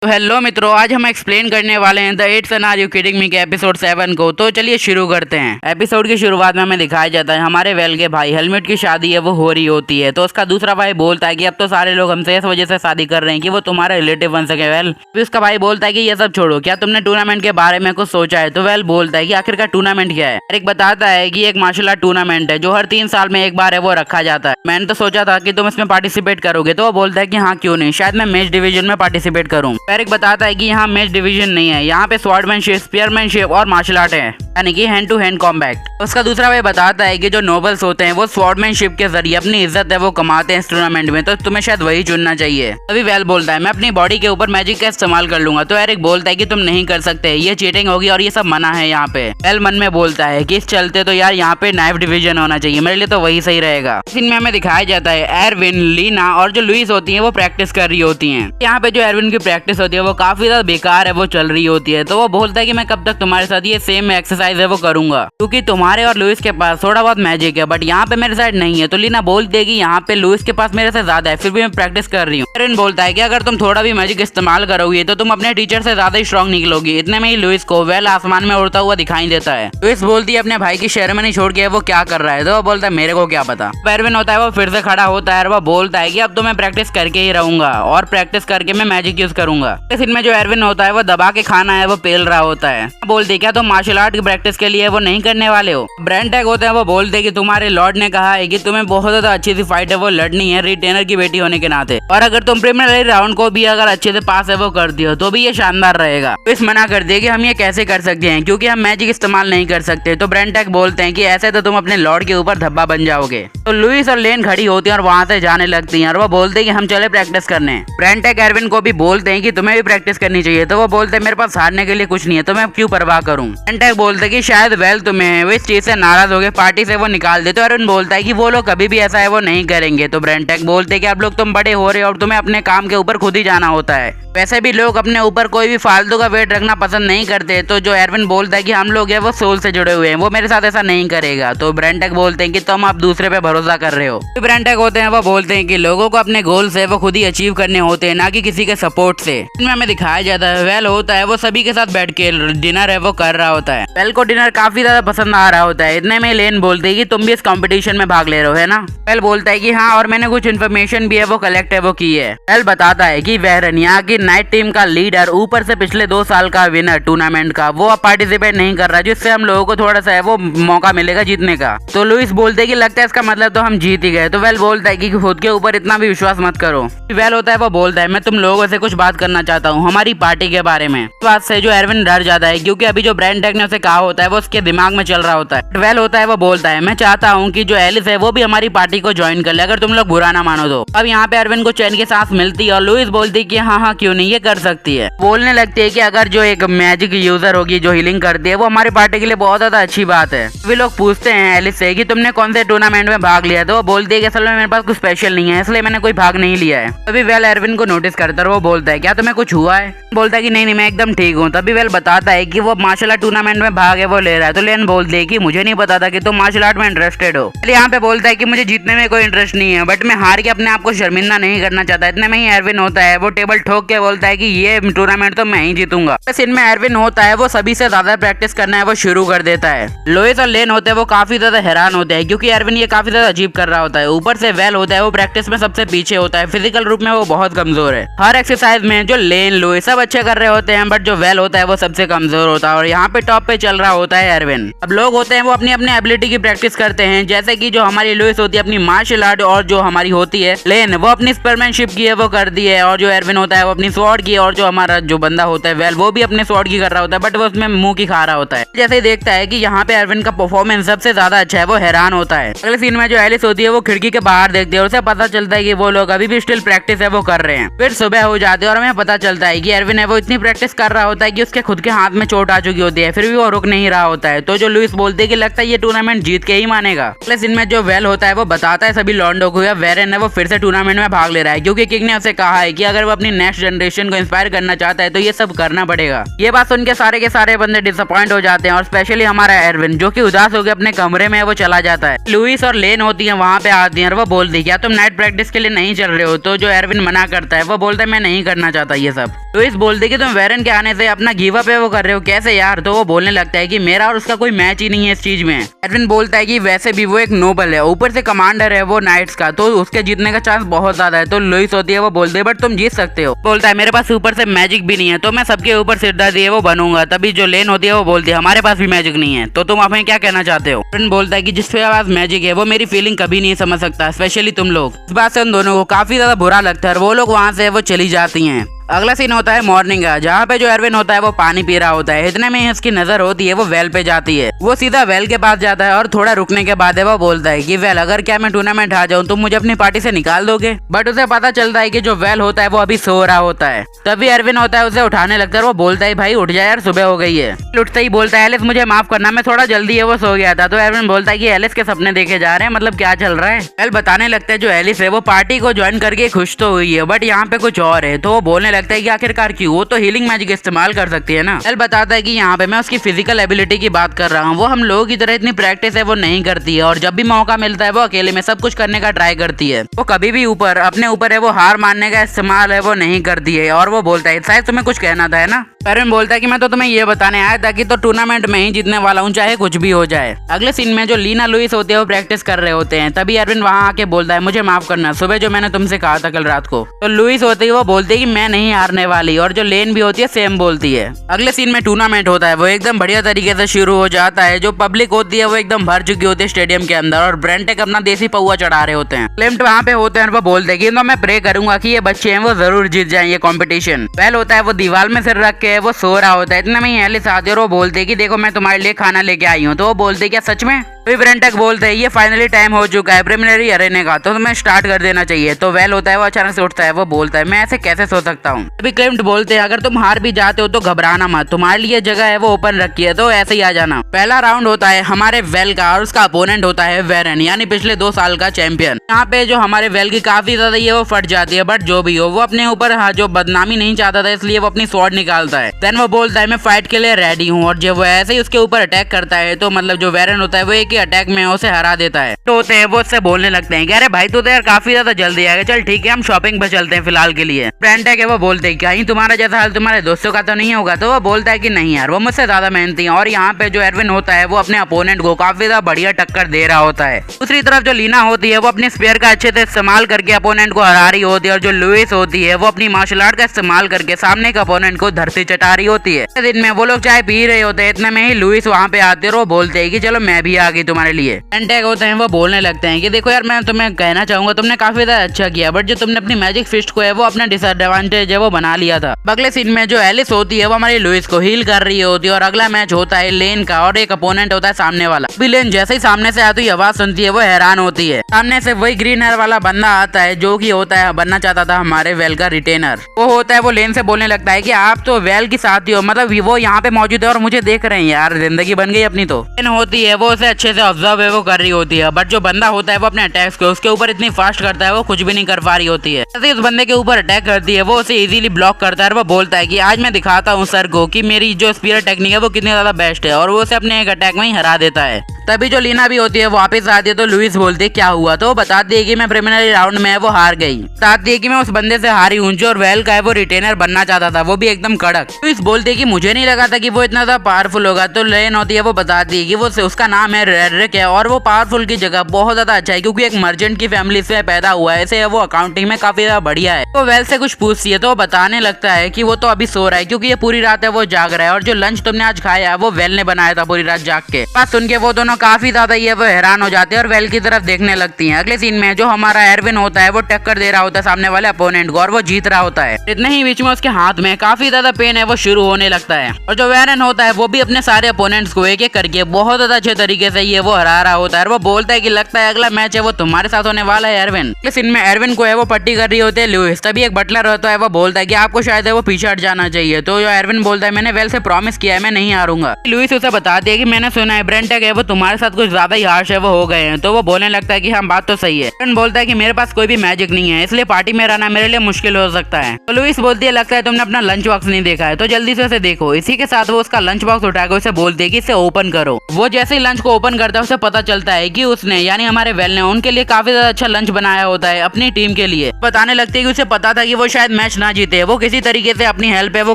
तो हेलो मित्रों, आज हम एक्सप्लेन करने वाले हैं the 8th and are you kidding me के एपिसोड 7 को। तो चलिए शुरू करते हैं। एपिसोड की शुरुआत में हमें दिखाया जाता है हमारे वेल के भाई हेलमेट की शादी है वो हो रही होती है। तो उसका दूसरा भाई बोलता है कि अब तो सारे लोग हमसे इस वजह से शादी कर रहे हैं कि वो तुम्हारा रिलेटिव बन सके। वेल फिर उसका भाई बोलता है कि ये सब छोड़ो, क्या तुमने टूर्नामेंट के बारे में कुछ सोचा है? तो वेल बोलता है कि आखिरकार टूर्नामेंट क्या है। एरिक बताता है कि एक मार्शल आर्ट टूर्नामेंट है जो हर 3 साल में एक बार है वो रखा जाता है। मैंने तो सोचा था कि तुम इसमें पार्टिसिपेट करोगे। तो वो बोलता है कि हाँ क्यों नहीं, शायद मैं मैच डिवीजन में पार्टिसिपेट करूँ। एरिक बताता है कि यहाँ मैच डिवीजन नहीं है, यहाँ पे स्वॉर्डमैनशिप, स्पीयरमैनशिप और मार्शल आर्ट है, यानी कि हैंड टू हैंड कॉम्बैट। उसका दूसरा भाई बताता है कि जो नोबल्स होते हैं वो स्वॉर्डमैनशिप के जरिए अपनी इज्जत है वो कमाते हैं इस टूर्नामेंट में, तो तुम्हें शायद वही चुनना चाहिए। अभी वेल बोलता है मैं अपनी बॉडी के ऊपर मैजिक का इस्तेमाल कर लूंगा। तो एरिक बोलता है कि तुम नहीं कर सकते, ये चीटिंग होगी और ये सब मना है यहाँ पे। वेल मन में बोलता है कि इस चलते तो यार यहाँ पे नाइफ डिवीजन होना चाहिए, मेरे लिए तो वही सही रहेगा। सीन में हमें दिखाया जाता है एरविन, लीना और जो लुइस होती है वो प्रैक्टिस कर रही होती है। यहाँ पे जो एरविन की प्रैक्टिस होती है वो काफी ज्यादा बेकार है वो चल रही होती है। तो वो बोलता है कि मैं कब तक तुम्हारे साथ ये सेम एक्सरसाइज है वो करूंगा, क्योंकि तुम्हारे और लुइस के पास थोड़ा बहुत मैजिक है बट यहाँ पे मेरे साइड नहीं है। तो लीना बोलती है कि यहाँ पे लुइस के पास मेरे से ज्यादा है, फिर भी मैं प्रैक्टिस कर रही हूँ। एरविन बोलता है कि अगर तुम थोड़ा भी मैजिक इस्तेमाल करोगी तो तुम अपने टीचर से ज्यादा ही स्ट्रॉन्ग निकलोगी। इतने में ही लुइस को वेल आसमान में उड़ता हुआ दिखाई देता है। लुइस बोलती है अपने भाई की सेरेमनी छोड़ के वो क्या कर रहा है? तो वो बोलता है मेरे को क्या पता। एरविन होता है वो फिर से खड़ा होता है और वो बोलता है कि अब तो मैं प्रैक्टिस करके ही रहूंगा और प्रैक्टिस करके मैं मैजिक यूज करूंगा। इस में जो एरविन होता है वो दबा के खाना है वो पेल रहा होता है। बोलते क्या तुम मार्शल आर्ट की प्रैक्टिस के लिए वो नहीं करने वाले हो? ब्रेंड टैग होते हैं वो बोलते कि तुम्हारे लॉर्ड ने कहा है कि तुम्हें बहुत ज्यादा अच्छी सी फाइट है वो लड़नी है रिटेनर की बेटी होने के नाते, और अगर तुम प्रीलिमिनरी राउंड को भी अगर अच्छे से पास है वो कर दियो तो भी ये शानदार रहेगा। तो इस मना कर दिया कि हम ये कैसे कर सकते हैं क्योंकि हम मैजिक इस्तेमाल नहीं कर सकते। तो ब्रेंड टैग बोलते हैं कि ऐसे तो तुम अपने लॉर्ड के ऊपर धब्बा बन जाओगे। तो लुइस और लेन खड़ी होती है और वहां से जाने लगती है और वो बोलते हैं कि हम चले प्रैक्टिस करने। ब्रेंड टैग एरविन को भी बोलते हैं कि तुम्हें भी प्रैक्टिस करनी चाहिए। तो वो बोलते हैं मेरे पास हारने के लिए कुछ नहीं है तो मैं क्यों परवाह करूं। ब्रेंड टैग बोलते हैं कि शायद वेल तुम्हें वो इस चीज से नाराज हो गए, पार्टी से वो निकाल दे। तो एरविन बोलता है कि वो लोग कभी भी ऐसा है वो नहीं करेंगे। तो ब्रेंड टैग बोलते हैं कि अब लोग तुम बड़े हो रहे हो और तुम्हें अपने काम के ऊपर खुद ही जाना होता है, वैसे भी लोग अपने ऊपर कोई भी फालतू का वेट रखना पसंद नहीं करते। तो जो एरविन बोलता है कि हम लोग है वो सोल से जुड़े हुए हैं, वो मेरे साथ ऐसा नहीं करेगा। तो ब्रेंड टैग बोलते हैं कि तुम आप दूसरे पे भरोसा कर रहे हो। तो ब्रेंड टैग होते हैं वो बोलते हैं कि लोगों को अपने गोल्स है वो खुद ही अचीव करने होते हैं, ना कि किसी के सपोर्ट से। इनमें हमें दिखाया जाता है वेल होता है वो सभी के साथ बैठ के डिनर है वो कर रहा होता है। वेल को डिनर काफी ज्यादा पसंद आ रहा होता है। इतने में लेन बोलते है कि तुम भी इस कंपटीशन में भाग ले रहे हो है ना? वेल बोलता है कि हाँ, और मैंने कुछ इन्फॉर्मेशन भी है वो कलेक्ट है वो की है। वेल बताता है कि वेरन यहाँ की नाइट टीम का लीडर ऊपर से पिछले 2 साल का विनर टूर्नामेंट का वो अब पार्टिसिपेट नहीं कर रहा, जिससे हम लोगों को थोड़ा सा है वो मौका मिलेगा जीतने का। तो लुइस बोलते हैं कि लगता है इसका मतलब तो हम जीत ही गए। तो वेल बोलता है कि खुद के ऊपर इतना भी विश्वास मत करो। वेल होता है वो बोलता है मैं तुम लोगों से कुछ बात करना चाहता हूँ हमारी पार्टी के बारे में। इस बात से जो एरविन डर जाता है क्योंकि अभी जो ब्रेंड टैग ने उसे कहा होता है वो उसके दिमाग में चल रहा होता है। वेल होता है वो बोलता है मैं चाहता हूँ कि जो एलिस है वो भी हमारी पार्टी को ज्वाइन कर ले, अगर तुम लोग बुरा ना मानो तो। अब यहाँ पे एरविन को चैन के सांस मिलती है और लुइस बोलती है कि हाँ क्यों नहीं, ये कर सकती है। बोलने लगती है कि अगर जो एक मैजिक यूजर होगी जो हीलिंग करती है वो हमारी पार्टी के लिए बहुत ज्यादा अच्छी बात है। वे लोग पूछते हैं एलिस से कि तुमने कौन से टूर्नामेंट में भाग लिया? तो वो बोलती है कि असल में मेरे पास कुछ स्पेशल नहीं है इसलिए मैंने कोई भाग नहीं लिया है। तभी वेल एरविन को नोटिस करता है, वो बोलता है क्या तुम्हें कुछ हुआ है? बोलता है कि नहीं मैं एकदम ठीक हूँ। तभी वेल बताता है कि वो मार्शल आर्ट टूर्नामेंट में भाग है वो ले रहा है। तो लेन बोलते है कि मुझे नहीं पता था कि तुम मार्शल आर्ट में इंटरेस्टेड हो। यहाँ पे बोलता है कि मुझे जीतने में कोई इंटरेस्ट नहीं है बट मैं हार के अपने आप को शर्मिंदा नहीं करना चाहता। इतने में ही एरविन होता है वो टेबल ठोक के बोलता है कि ये टूर्नामेंट तो मैं ही जीतूंगा। बस इनमें एरविन होता है वो सभी से ज्यादा प्रैक्टिस करना है वो शुरू कर देता है। लुइस और लेन होते हैं वो काफी ज्यादा हैरान होते हैं क्योंकि एरविन ये काफी ज्यादा अजीब कर रहा होता है। ऊपर से वेल होता है वो प्रैक्टिस में सबसे पीछे होता है, फिजिकल रूप में वो बहुत कमजोर है। हर एक्सरसाइज में जो लेन लुइस सब अच्छे कर रहे होते हैं बट जो वेल होता है वो सबसे कमजोर होता है और यहाँ पे टॉप पे चल रहा होता है एरविन। अब लोग होते हैं वो अपनी अपनी एबिलिटी की प्रैक्टिस करते हैं, जैसे कि जो हमारी लुइस होती है अपनी मार्शल आर्ट और जो हमारी होती है लेन वो अपनी स्पीयरमैनशिप की है वो कर दी है, और जो एरविन होता है वो अपनी स्वॉर्ड की, और जो हमारा जो बंदा होता है वेल वो भी अपने स्वॉर्ड की कर रहा होता है बट वो उसमें मुंह की खा रहा होता है। जैसे ही देखता है कि यहाँ पे एरविन का परफॉर्मेंस सबसे ज्यादा अच्छा है वो हैरान होता है। अगले सीन में जो एलिस होती है वो खिड़की के बाहर देखती है और उसे पता चलता है कि वो लोग अभी भी स्टिल प्रैक्टिस है वो कर रहे हैं। फिर सुबह हो जाती है और हमें पता चलता है कि एरविन है वो इतनी प्रैक्टिस कर रहा होता है कि उसके खुद के हाथ में चोट आ चुकी होती है, फिर भी वो रुक नहीं रहा होता है। तो जो लुइस बोलते है कि लगता है ये टूर्नामेंट जीत के ही मानेगा। अगले सीन में जो वेल होता है वो बताता है सभी लॉन्डो को वेरन है वो फिर से टूर्नामेंट में भाग ले रहा है क्योंकि किंग ने उसे कहा है कि अगर वो अपनी नेक्स्ट जनरेशन को इंस्पायर करना चाहता है तो ये सब करना पड़ेगा। ये बात सुन के सारे के सारे बंदे डिसअपॉइंट हो जाते हैं और स्पेशली हमारा एरविन जो कि उदास होकर अपने कमरे में वो चला जाता है। लुइस और लेन होती है वहाँ पे आती है और वो बोलती है क्या तुम नाइट प्रैक्टिस के लिए नहीं चल रहे हो? तो जो एरविन मना करता है वो बोलता है मैं नहीं करना चाहता ये सब। लुइस बोलते है कि तुम वेरन के आने से अपना गिव अप है वो कर रहे हो, कैसे यार। तो वो बोलने लगता है कि मेरा और उसका कोई मैच ही नहीं है इस चीज में। एडविन बोलता है कि वैसे भी वो एक नोबल है, ऊपर से कमांडर है वो नाइट्स का, तो उसके जीतने का चांस बहुत ज्यादा है। तो लुइस होती है वो बोलते है बट तुम जीत सकते हो। बोलता है मेरे पास ऊपर से मैजिक भी नहीं है, तो मैं सबके ऊपर सिरदर्द दिए वो बनूंगा। तभी जो लेन होती है वो बोलती है हमारे पास भी मैजिक नहीं है, तो तुम हमें क्या कहना चाहते हो। एडविन बोलता है कि जिसके पास मैजिक है वो मेरी फीलिंग कभी नहीं समझ सकता, स्पेशली तुम लोग। इस बात से उन दोनों को काफी ज्यादा बुरा लगता है और वो लोग वहाँ से वो चली जाती हैं। अगला सीन होता है मॉर्निंग का, जहाँ पे जो एरविन होता है वो पानी पी रहा होता है। इतने में ही उसकी नजर होती है वो वेल पे जाती है। वो सीधा वेल के पास जाता है और थोड़ा रुकने के बाद वो बोलता है कि वेल अगर क्या मैं टूर्नामेंट हार जाऊँ तुम मुझे अपनी पार्टी से निकाल दोगे। बट उसे पता चलता है कि जो वेल होता है वो अभी सो रहा होता है। तभी एरविन होता है उसे उठाने लगता है। वो बोलता है भाई उठ जाए यार, सुबह हो गई है। उठते ही बोलता है एलिस मुझे माफ करना, मैं थोड़ा जल्दी है वो सो गया था। तो एरविन बोलता है कि एलिस के सपने देखे जा रहे हैं, मतलब क्या चल रहा है। वेल बताने लगता है जो एलिस है वो पार्टी को ज्वाइन करके खुश तो हुई है बट यहाँ पे कुछ और है। तो वो बोलने लगता है कि आखिरकार क्यों, वो तो हीलिंग मैजिक इस्तेमाल कर सकती है ना। वेल बताता है कि यहाँ पे मैं उसकी फिजिकल एबिलिटी की बात कर रहा हूँ, वो हम लोगों की तरह इतनी प्रैक्टिस है वो नहीं करती है और जब भी मौका मिलता है वो अकेले में सब कुछ करने का ट्राई करती है। वो कभी भी अपने ऊपर है वो हार मानने का इस्तेमाल है वो नहीं करती है। और वो बोलता है शायद तुम्हें कुछ कहना था है ना। एरविन बोलता है कि मैं तो तुम्हें ये बताने आया था कि तो टूर्नामेंट में ही जीतने वाला हूँ चाहे कुछ भी हो जाए। अगले सीन में जो लीना लुइस होती है वो प्रैक्टिस कर रहे होते हैं। तभी एरविन वहाँ आके बोलता है मुझे माफ करना, सुबह जो मैंने तुमसे कहा था कल रात को। तो लुइस होती है वो बोलती है कि मैं नहीं हारने वाली और जो लेन भी होती है सेम बोलती है। अगले सीन में टूर्नामेंट होता है वो एकदम बढ़िया तरीके से शुरू हो जाता है। जो पब्लिक होती है वो एकदम भर चुकी होती है स्टेडियम के अंदर और ब्रेंटेक अपना देसी पौवा चढ़ा रहे होते हैं। क्लेम्ट वहाँ पे होते हैं, वो बोलते हैं कि तो मैं प्रे करूंगा कि ये बच्चे हैं वो जरूर जीत जाएं ये कंपटीशन। वेल होता है वो दीवार में सिर रख के वो सो रहा होता है। इतने में ही एलिस आती है और वो बोलते हैं कि देखो मैं तुम्हारे लिए खाना लेके आई हूँ। तो वो बोलते हैं क्या सच में। तो ब्रेंटेक बोलते हैं ये फाइनली टाइम हो चुका है प्रीलिमिनरी अरेने का, तो तुम्हें स्टार्ट कर देना चाहिए। तो वेल होता है वो अचानक से उठता है, वो बोलता है मैं ऐसे कैसे सो सकता हूँ। अभी क्लेम्ट बोलते हैं अगर तुम हार भी जाते हो तो घबराना मत, तुम्हारे लिए जगह है वो ओपन रखी है, तो ऐसे ही आ जाना। पहला राउंड होता है हमारे वेल का और उसका अपोनेंट होता है वेरन, यानी पिछले 2 साल का चैंपियन। यहाँ पे जो हमारे वेल की काफी ज्यादा ये वो फट जाती है बट जो भी हो वो अपने ऊपर जो बदनामी नहीं चाहता था इसलिए वो अपनी स्वॉर्ड निकालता है। देन वो बोलता है मैं फाइट के लिए रेडी हूँ और जब वो ऐसे ही उसके ऊपर अटैक करता है तो मतलब जो वेरन होता है वो एक ही अटैक में उसे हरा देता है। तो होते हैं वो उससे बोलने लगते हैं कि अरे भाई तू तो यार काफी ज्यादा जल्दी आ गया, चल ठीक है हम शॉपिंग पे चलते हैं फिलहाल के लिए। ब्रेंटेक है वो बोलते हैं कहीं तुम्हारा जैसा हाल तुम्हारे दोस्तों का तो नहीं होगा। तो वो बोलता है कि नहीं यार वो मुझसे ज्यादा मेहनती है। और यहाँ पे जो एरविन होता है वो अपने अपोनेंट को काफी ज्यादा बढ़िया टक्कर दे रहा होता है। दूसरी तरफ जो लीना होती है वो अपने स्पेयर का अच्छे से इस्तेमाल करके अपोनेंट को हरा रही होती है और जो लुइस होती है वो अपनी मार्शल आर्ट का इस्तेमाल करके सामने के अपोनेंट को धरती चटा रही होती है। दिन में वो लोग चाय पी रहे होते हैं, इतने में ही लुइस वहाँ पे आते हैं और वो बोलते हैं कि चलो मैं भी आ गई तुम्हारे लिए। ब्रेंटेक होते हैं वो बोलने लगते हैं कि देखो यार मैं तुम्हें कहना चाहूंगा तुमने काफी ज्यादा अच्छा किया बट जो तुमने अपनी मैजिक फिस्ट को है वो अपना डिसएडवांटेज है वो बना लिया था। अगले सीन में जो एलिस होती है वो हमारी लुइस को हील कर रही होती है और अगला मैच होता है लेन का और एक अपोनेंट होता है सामने वाला। भी लेन जैसे ही सामने से आती है आवाज सुनती है वो हैरान होती है। सामने से वही ग्रीन हेयर वाला बंदा आता है जो कि होता है बनना चाहता था हमारे वेल का रिटेनर। वो होता है वो लेन से बोलने लगता है कि आप तो वेल की साथी हो, मतलब वो यहाँ पे मौजूद है और मुझे देख रहे हैं यार, जिंदगी बन गई अपनी। तो लेन होती है वो उसे अच्छे से ऑब्जर्व है वो कर रही होती है बट जो बंदा होता है वो अपने अटैक्स को उसके ऊपर इतनी फास्ट करता है वो कुछ भी नहीं कर पा रही होती है। जैसे उस बंदे के ऊपर अटैक करती है वो उसे इजीली ब्लॉक करता है और वो बोलता है कि आज मैं दिखाता हूँ सर को कि मेरी जो स्पीयर टेक्निक है वो कितनी ज्यादा बेस्ट है और वो उसे अपने एक अटैक में ही हरा देता है। तभी जो लीना भी होती है वापस आती है तो लुइस बोलती है क्या हुआ। तो वो बताती है कि मैं प्रीलिमिनरी राउंड में वो हार गई। बताती है कि मैं उस बंदे से हारी हूँ जो वेल का है वो रिटेनर बनना चाहता था, वो भी एकदम कड़क। लुइस बोलती है कि मुझे नहीं लगा था कि वो इतना ज्यादा पावरफुल होगा। तो लेन होती है वो बताती है कि वो उसका नाम है रेडरिक है और वो पावरफुल की जगह बहुत ज्यादा अच्छा है क्योंकि एक मर्चेंट की फैमिली से पैदा हुआ है, ऐसे वो अकाउंटिंग में काफी ज्यादा बढ़िया है। तो वेल से कुछ पूछती है तो वो बताने लगता है कि वो तो अभी सो रहा है क्योंकि ये पूरी रात है वो जाग रहा है और जो लंच तुमने आज खाया है वो वेल ने बनाया था पूरी रात जाग के। बात सुन के वो दोनों काफी ज्यादा ये वो हैरान हो जाते हैं और वेल की तरफ देखने लगती हैं। अगले सीन में जो हमारा एरविन होता है वो टक्कर दे रहा होता है सामने वाले अपोनेंट को और वो जीत रहा होता है। इतने ही बीच में उसके हाथ में काफी ज्यादा पेन है वो शुरू होने लगता है और जो वेरन होता है वो भी अपने सारे अपोनेंट्स को एक एक करके बहुत ज्यादा अच्छे तरीके से ये वो हरा रहा होता है और वो बोलता है कि लगता है अगला मैच है वो तुम्हारे साथ होने वाला है एरविन। अगले सीन में एरविन को है वो पट्टी कर रही होती है लुइस। तभी एक बटलर होता है वो बोलता है कि आपको शायद है वो पीछे हट जाना चाहिए। तो जो एरविन बोलता है मैंने वेल से प्रॉमिस किया है मैं नहीं हारूंगा। लुइस उसे बताती है कि मैंने सुना है ब्रेंटेक है वो तुम्हारे तुम्हारे साथ कुछ ज्यादा ही हार्श है वो हो गए हैं। तो वो बोलने लगता है कि हाँ बात तो सही है। एरविन बोलता है कि मेरे पास कोई भी मैजिक नहीं है, इसलिए पार्टी में रहना मेरे लिए मुश्किल हो सकता है। तो लुइस बोलती है लगता है तुमने अपना लंच बॉक्स नहीं देखा है, तो जल्दी से उसे देखो। इसी के साथ वो उसका लंच बॉक्स उठाकर उसे बोलती है कि इसे ओपन करो। वो जैसे ही लंच को ओपन करता है उसे पता चलता है कि उसने यानी हमारे वेल ने उनके लिए काफी ज्यादा अच्छा लंच बनाया होता है अपनी टीम के लिए। बताने लगती है कि उसे पता था कि वो शायद मैच ना जीते, वो किसी तरीके से अपनी हेल्प है वो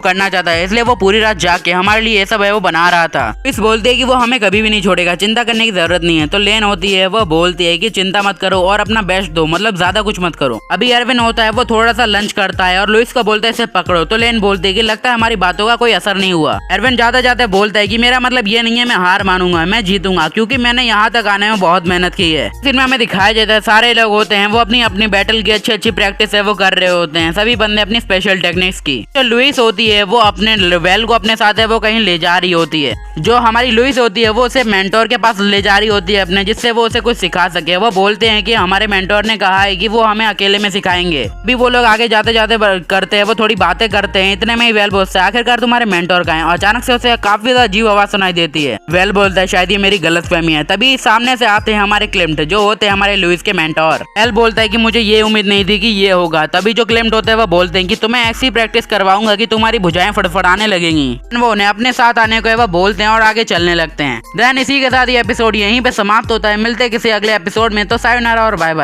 करना चाहता है, इसलिए वो पूरी रात जाग के हमारे लिए ये सब है वो बना रहा था। इस बोलती है कि वो हमें कभी भी नहीं छोड़ेगा, चिंता करने की जरूरत नहीं है। तो लेन होती है वो बोलती है कि चिंता मत करो और अपना बेस्ट दो, मतलब ज्यादा कुछ मत करो। अभी एरविन होता है वो थोड़ा सा लंच करता है और लुइस को बोलता है इसे पकड़ो। तो लेन बोलती है कि लगता है हमारी बातों का कोई असर नहीं हुआ। एरविन जाते जाते बोलता है कि मेरा मतलब ये नहीं है मैं हार मानूंगा, मैं जीतूंगा, क्योंकि मैंने यहाँ तक आने में बहुत मेहनत की है। फिर में हमें दिखाया जाता है सारे लोग होते हैं वो अपनी अपनी बैटल की अच्छी अच्छी प्रैक्टिस है वो कर रहे होते हैं, सभी बंदे अपनी स्पेशल टेक्निक्स की। जो लुइस होती है वो अपने वेल को अपने साथ है वो कहीं ले जा रही होती है। जो हमारी लुइस होती है वो उसे मेंटोर के पास ले जा रही होती है अपने, जिससे वो उसे कुछ सिखा सके। वो बोलते हैं कि हमारे मेंटोर ने कहा है कि वो हमें अकेले में सिखाएंगे। भी वो लोग आगे जाते जाते करते हैं वो थोड़ी बातें करते हैं, इतने में ही वेल बोलता है आखिरकार तुम्हारे मेंटोर का है। और अचानक से उसे काफी ज्यादा अजीब आवाज सुनाई देती है। वेल बोलता है शायद ये मेरी गलतफहमी है। तभी सामने से आते हैं हमारे क्लिम्ट जो होते हैं हमारे लुइस के मेंटोर। वेल बोलता है कि मुझे ये उम्मीद नहीं थी कि ये होगा। तभी जो क्लिम्ट होते हैं वो बोलते हैं कि तुम्हें ऐसी प्रैक्टिस करवाऊंगा कि तुम्हारी भुजाएं फड़फड़ाने लगेंगी। वो उन्हें अपने साथ आने को वो बोलते हैं और आगे चलने लगते हैं। देन इसी के साथ ये एपिसोड यहीं पे समाप्त होता है। मिलते हैं किसी अगले एपिसोड में, तो सायोनारा और बाय बाय।